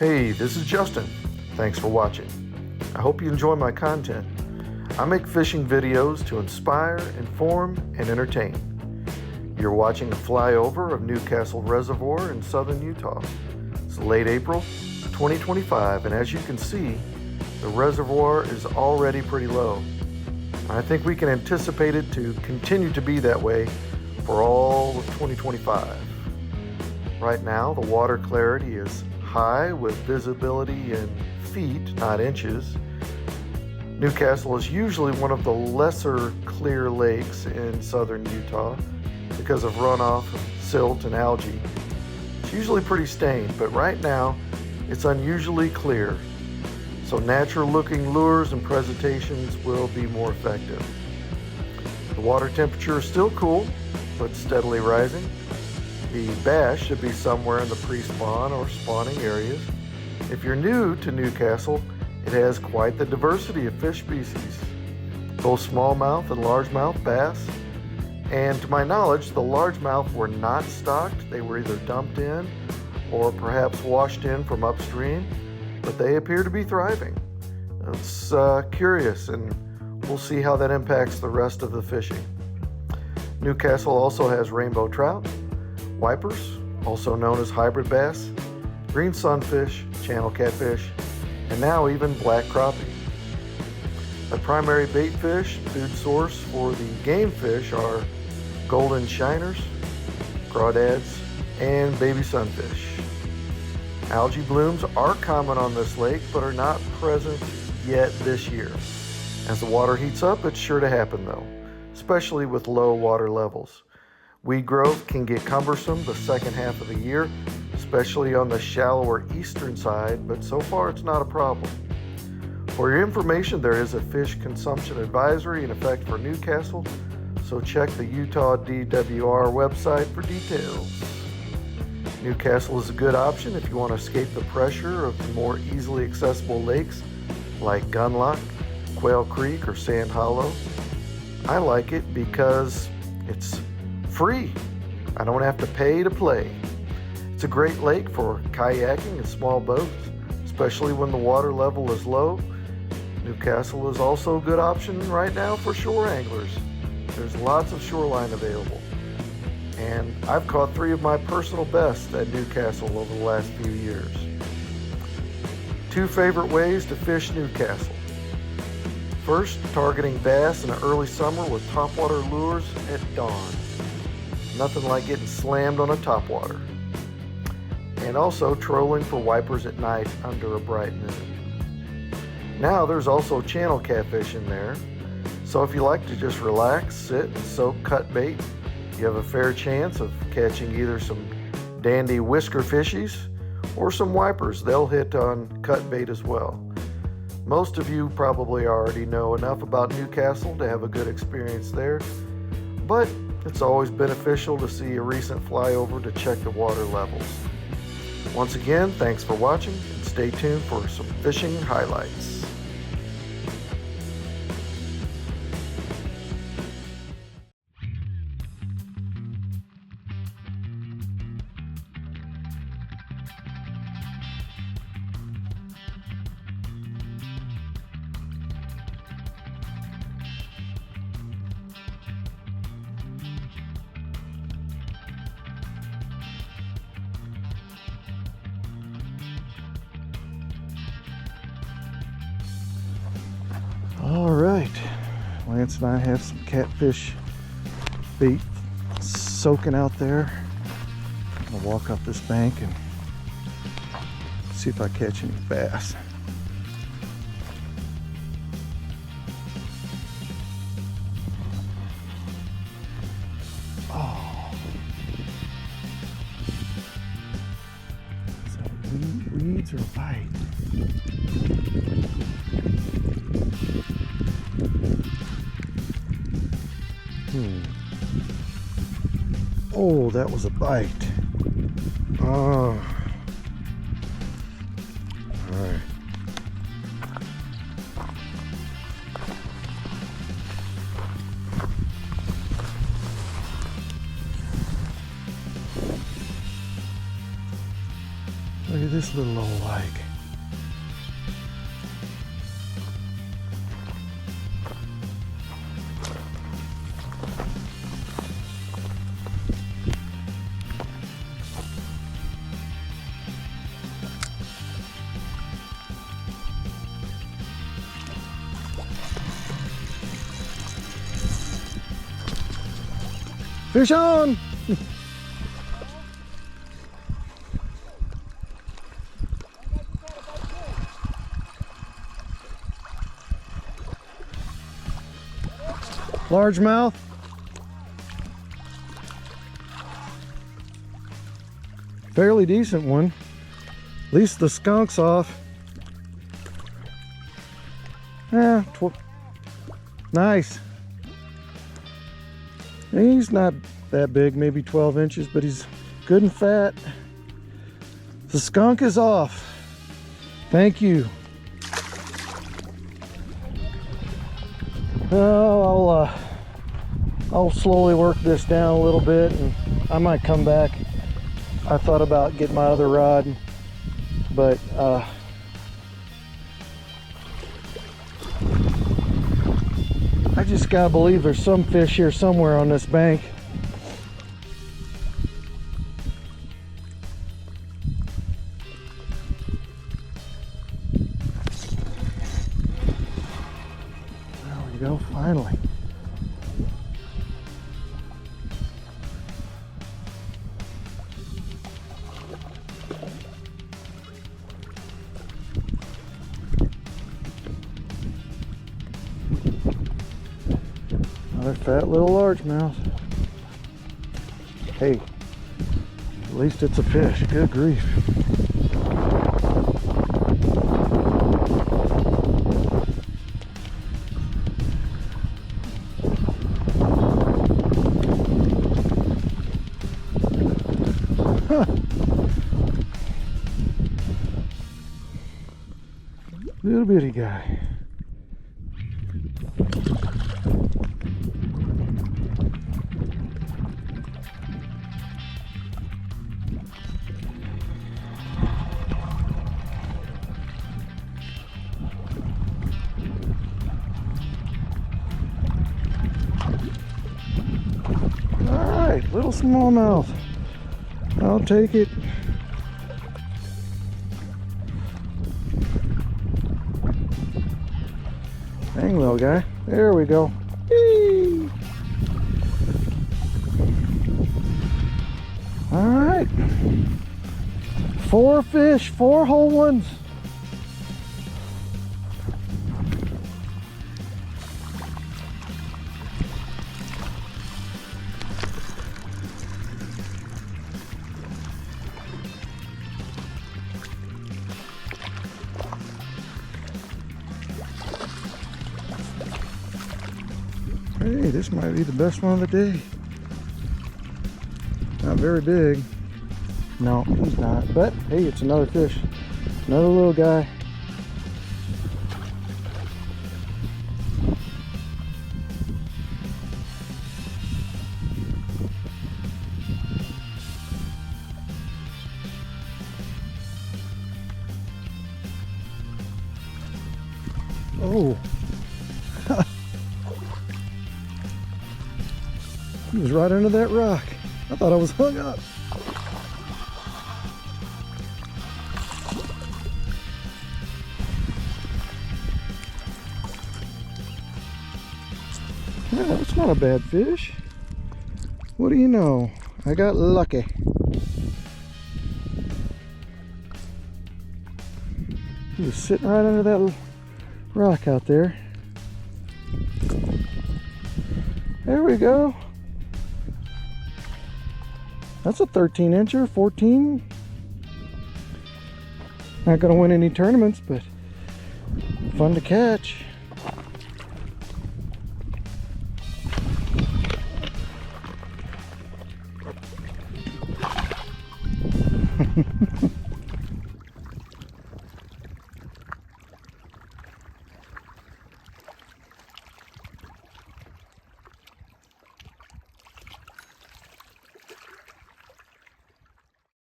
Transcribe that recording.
Hey, this is Justin. Thanks for watching. I hope you enjoy my content. I make fishing videos to inspire, inform, and entertain. You're watching a flyover of Newcastle Reservoir in southern Utah. It's late April 2025, and as you can see, the reservoir is already pretty low. I think we can anticipate it to continue to be that way for all of 2025. Right now, the water clarity is high with visibility in feet, not inches. Newcastle is usually one of the lesser clear lakes in southern Utah because of runoff, silt, and algae. It's usually pretty stained, but right now it's unusually clear. So natural looking lures and presentations will be more effective. The water temperature is still cool, but steadily rising. The bass should be somewhere in the pre-spawn or spawning areas. If you're new to Newcastle, it has quite the diversity of fish species, both smallmouth and largemouth bass. And to my knowledge, the largemouth were not stocked. They were either dumped in or perhaps washed in from upstream, but they appear to be thriving. It's curious, and we'll see how that impacts the rest of the fishing. Newcastle also has rainbow trout, wipers, also known as hybrid bass, green sunfish, channel catfish, and now even black crappie. The primary bait fish, food source for the game fish are golden shiners, crawdads, and baby sunfish. Algae blooms are common on this lake, but are not present yet this year. As the water heats up, it's sure to happen though, especially with low water levels. Weed growth can get cumbersome the second half of the year, especially on the shallower eastern side, but so far it's not a problem. For your information, there is a fish consumption advisory in effect for Newcastle, so check the Utah DWR website for details. Newcastle is a good option if you want to escape the pressure of the more easily accessible lakes like Gunlock, Quail Creek, or Sand Hollow. I like it because it's free. I don't have to pay to play. It's a great lake for kayaking and small boats, especially when the water level is low. Newcastle is also a good option right now for shore anglers. There's lots of shoreline available. And I've caught 3 of my personal bests at Newcastle over the last few years. 2 favorite ways to fish Newcastle. First, targeting bass in the early summer with topwater lures at dawn. Nothing like getting slammed on a topwater. And also trolling for wipers at night under a bright moon. Now there's also channel catfish in there, so if you like to just relax, sit, and soak cut bait, you have a fair chance of catching either some dandy whisker fishies or some wipers. They'll hit on cut bait as well. Most of you probably already know enough about Newcastle to have a good experience there, but it's always beneficial to see a recent flyover to check the water levels. Once again, thanks for watching, and stay tuned for some fishing highlights. All right, Lance and I have some catfish bait soaking out there. I'm gonna walk up this bank and see if I catch any bass. Oh, is that weeds or bite? Oh, that was a bite. Oh. All right. Look at this this little old like? Fish on! Largemouth. Fairly decent one. At least the skunk's off. Yeah, nice. He's not that big, maybe 12 inches, but he's good and fat. The skunk is off. Thank you. Well, I'll slowly work this down a little bit, and I might come back. I thought about getting my other rod, but I just gotta believe there's some fish here somewhere on this bank. There we go, finally. Another fat little largemouth. Hey, at least it's a fish. Good grief. Huh. Little bitty guy. Little smallmouth. I'll take it. Dang little guy. There we go. Whee! All right. 4 fish, 4 whole ones. Hey, this might be the best one of the day. Not very big. No, he's not. But hey, it's another fish. Another little guy. Oh. He was right under that rock. I thought I was hung up. Yeah, that's not a bad fish. What do you know? I got lucky. He was sitting right under that rock out there. There we go. That's a 13-incher, 14. Not gonna win any tournaments, but fun to catch.